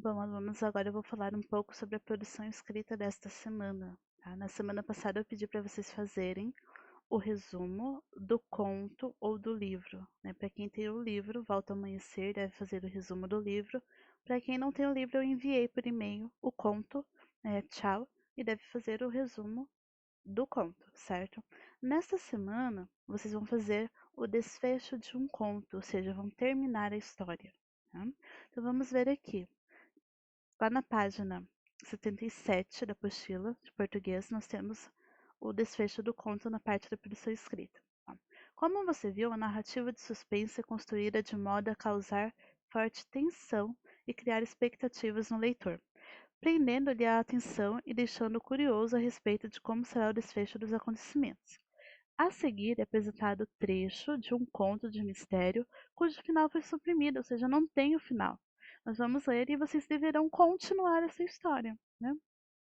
Bom, alunos, agora eu vou falar um pouco sobre a produção escrita desta semana. Tá? Na semana passada eu pedi para vocês fazerem o resumo do conto ou do livro. Né? Para quem tem o livro, Volta ao Amanhecer, deve fazer o resumo do livro. Para quem não tem o livro, eu enviei por e-mail o conto, tchau, e deve fazer o resumo do conto, certo? Nesta semana, vocês vão fazer o desfecho de um conto, ou seja, vão terminar a história. Tá? Então vamos ver aqui. Lá na página 77 da apostila de português, nós temos o desfecho do conto na parte da produção escrita. Ó. Como você viu, a narrativa de suspense é construída de modo a causar forte tensão e criar expectativas no leitor, prendendo-lhe a atenção e deixando curioso a respeito de como será o desfecho dos acontecimentos. A seguir é apresentado o trecho de um conto de mistério cujo final foi suprimido, ou seja, não tem o final. Nós vamos ler e vocês deverão continuar essa história, né?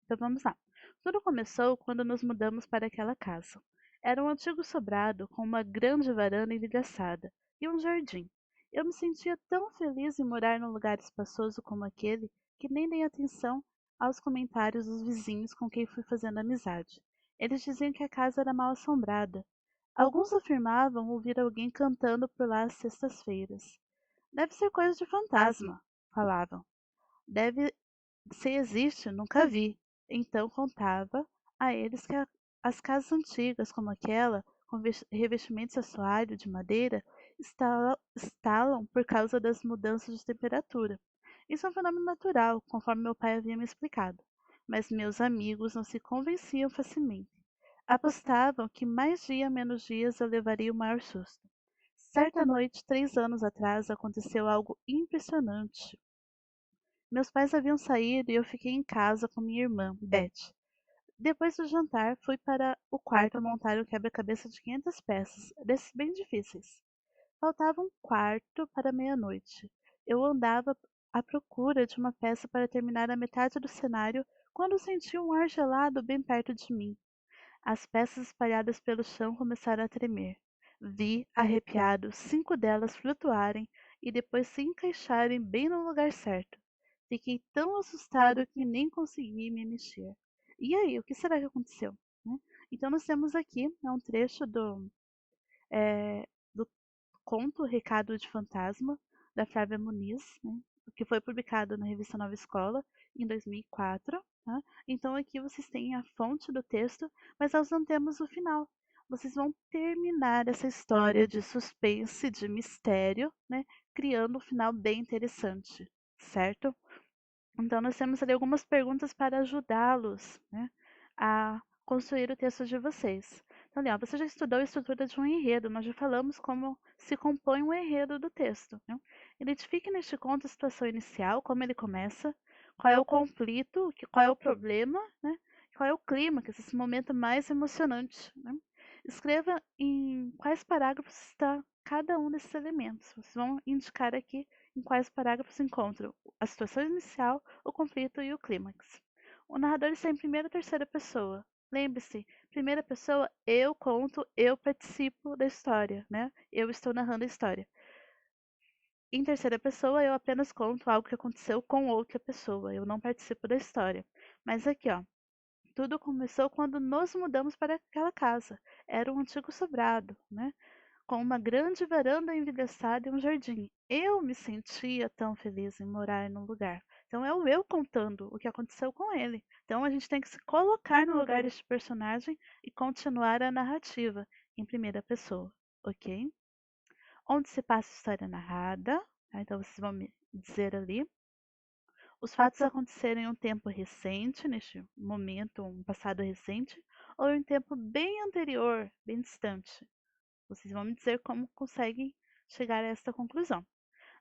Então vamos lá. Tudo começou quando nos mudamos para aquela casa. Era um antigo sobrado com uma grande varanda envidraçada e um jardim. Eu me sentia tão feliz em morar num lugar espaçoso como aquele que nem dei atenção aos comentários dos vizinhos com quem fui fazendo amizade. Eles diziam que a casa era mal assombrada. Alguns afirmavam ouvir alguém cantando por lá às sextas-feiras. Deve ser coisa de fantasma, falavam. Deve se existe, nunca vi. Então contava a eles que as casas antigas, como aquela, com revestimentos assoalho de madeira, estalam por causa das mudanças de temperatura. Isso é um fenômeno natural, conforme meu pai havia me explicado. Mas meus amigos não se convenciam facilmente. Apostavam que mais dia menos dias eu levaria o maior susto. Certa noite, 3 anos atrás, aconteceu algo impressionante. Meus pais haviam saído e eu fiquei em casa com minha irmã, Beth. Depois do jantar, fui para o quarto montar um quebra-cabeça de 500 peças, desses bem difíceis. Faltava um quarto para meia-noite. Eu andava à procura de uma peça para terminar a metade do cenário quando senti um ar gelado bem perto de mim. As peças espalhadas pelo chão começaram a tremer. Vi, arrepiado, 5 delas flutuarem e depois se encaixarem bem no lugar certo. Fiquei tão assustado que nem consegui me mexer. E aí, o que será que aconteceu? Né? Então, nós temos aqui um trecho do conto Recado de Fantasma, da Flávia Muniz, né? Que foi publicado na revista Nova Escola em 2004. Tá? Então, aqui vocês têm a fonte do texto, mas nós não temos o final. Vocês vão terminar essa história de suspense, de mistério, né? Criando um final bem interessante, certo? Então, nós temos ali algumas perguntas para ajudá-los, né, a construir o texto de vocês. Então, ali, ó, você já estudou a estrutura de um enredo, nós já falamos como se compõe um enredo do texto. Né? Identifique neste conto a situação inicial, como ele começa, qual é o conflito, qual é o problema, né? Qual é o clima, que é esse momento mais emocionante. Né? Escreva em quais parágrafos está cada um desses elementos. Vocês vão indicar aqui em quais parágrafos se encontram a situação inicial, o conflito e o clímax. O narrador está em primeira ou terceira pessoa. Lembre-se, primeira pessoa, eu conto, eu participo da história, né? Eu estou narrando a história. Em terceira pessoa, eu apenas conto algo que aconteceu com outra pessoa, eu não participo da história. Mas aqui, ó, tudo começou quando nos mudamos para aquela casa. Era um antigo sobrado, né? Com uma grande varanda envidraçada e um jardim. Eu me sentia tão feliz em morar num lugar. Então é o eu contando o que aconteceu com ele. Então a gente tem que se colocar no lugar deste personagem e continuar a narrativa em primeira pessoa, ok? Onde se passa a história narrada, tá? Então vocês vão me dizer ali. Os fatos aconteceram em um tempo recente, neste momento, um passado recente, ou em um tempo bem anterior, bem distante. Vocês vão me dizer como conseguem chegar a esta conclusão.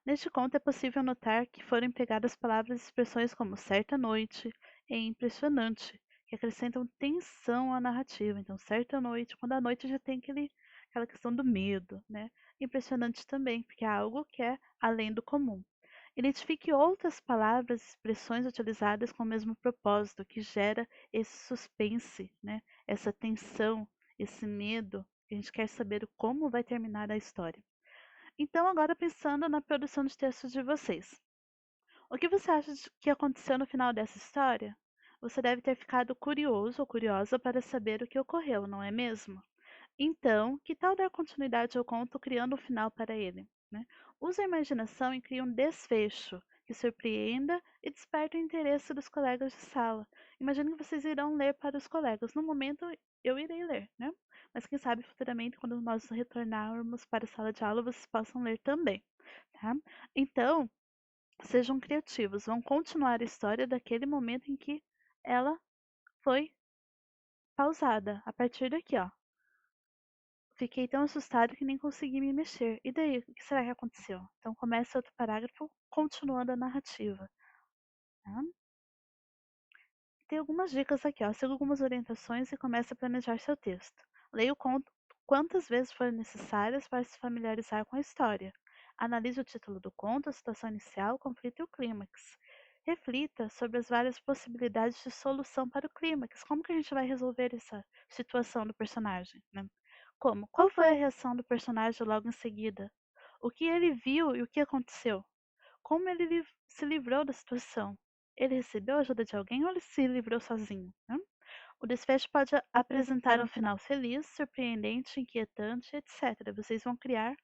Neste conto é possível notar que foram empregadas palavras e expressões como certa noite e impressionante, que acrescentam tensão à narrativa. Então, certa noite, quando a noite já tem aquela questão do medo, né? Impressionante também, porque é algo que é além do comum. Identifique outras palavras e expressões utilizadas com o mesmo propósito, que gera esse suspense, né? Essa tensão, esse medo, que a gente quer saber como vai terminar a história. Então, agora pensando na produção de textos de vocês. O que você acha que aconteceu no final dessa história? Você deve ter ficado curioso ou curiosa para saber o que ocorreu, não é mesmo? Então, que tal dar continuidade ao conto criando um final para ele, né? Use a imaginação e crie um desfecho que surpreenda e desperte o interesse dos colegas de sala. Imagine que vocês irão ler para os colegas. No momento, eu irei ler, né? Mas quem sabe futuramente, quando nós retornarmos para a sala de aula, vocês possam ler também, tá? Então, sejam criativos. Vão continuar a história daquele momento em que ela foi pausada. A partir daqui, ó. Fiquei tão assustado que nem consegui me mexer. E daí, o que será que aconteceu? Então começa outro parágrafo continuando a narrativa, tá? Tem algumas dicas aqui, ó. Siga algumas orientações e comece a planejar seu texto. Leia o conto quantas vezes forem necessárias para se familiarizar com a história. Analise o título do conto, a situação inicial, o conflito e o clímax. Reflita sobre as várias possibilidades de solução para o clímax. Como que a gente vai resolver essa situação do personagem, né? Como? Qual foi a reação do personagem logo em seguida? O que ele viu e o que aconteceu? Como ele se livrou da situação? Ele recebeu a ajuda de alguém ou ele se livrou sozinho, né? O desfecho pode apresentar um final feliz, surpreendente, inquietante, etc. Vocês vão criar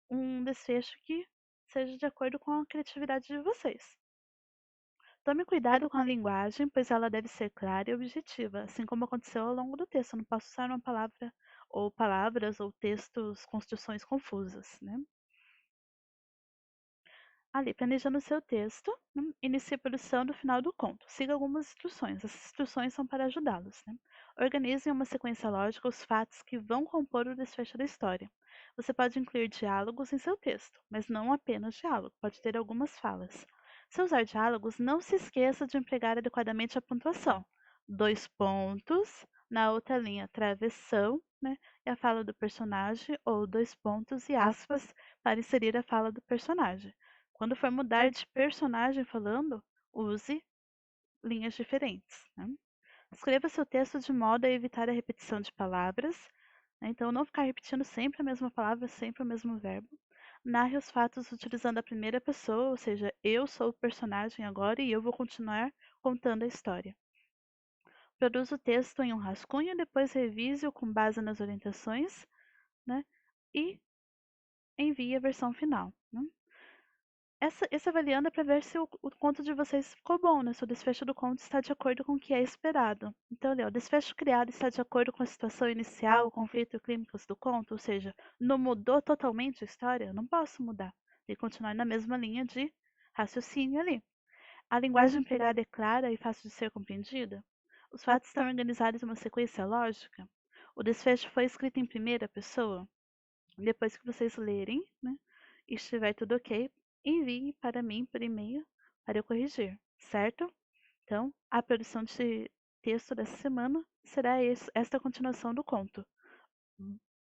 um desfecho que seja de acordo com a criatividade de vocês. Tome cuidado com a linguagem, pois ela deve ser clara e objetiva, assim como aconteceu ao longo do texto. Eu não posso usar uma palavra ou palavras ou textos, construções confusas, né? Ali, planejando o seu texto, inicie a produção do final do conto. Siga algumas instruções. Essas instruções são para ajudá-los, né? Organize em uma sequência lógica os fatos que vão compor o desfecho da história. Você pode incluir diálogos em seu texto, mas não apenas diálogo, pode ter algumas falas. Se usar diálogos, não se esqueça de empregar adequadamente a pontuação. Dois pontos, na outra linha, travessão, né? E a fala do personagem, ou dois pontos e aspas para inserir a fala do personagem. Quando for mudar de personagem falando, use linhas diferentes, né? Escreva seu texto de modo a evitar a repetição de palavras, né? Então não ficar repetindo sempre a mesma palavra, sempre o mesmo verbo. Narre os fatos utilizando a primeira pessoa, ou seja, eu sou o personagem agora e eu vou continuar contando a história. Produza o texto em um rascunho, depois revise-o com base nas orientações, né? E envie a versão final, né? Esse avaliando é para ver se o conto de vocês ficou bom, né? Se o desfecho do conto está de acordo com o que é esperado. Então, ali, ó, o desfecho criado está de acordo com a situação inicial, o conflito e o clímax do conto, ou seja, não mudou totalmente a história? Eu não posso mudar. Tem que continuar na mesma linha de raciocínio ali. A linguagem empregada é clara e fácil de ser compreendida? Os fatos estão organizados em uma sequência lógica? O desfecho foi escrito em primeira pessoa? Depois que vocês lerem, né, e estiver tudo ok, envie para mim por e-mail para eu corrigir, certo? Então, a produção de texto dessa semana será esta continuação do conto.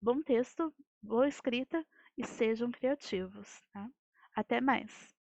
Bom texto, boa escrita e sejam criativos, tá? Até mais!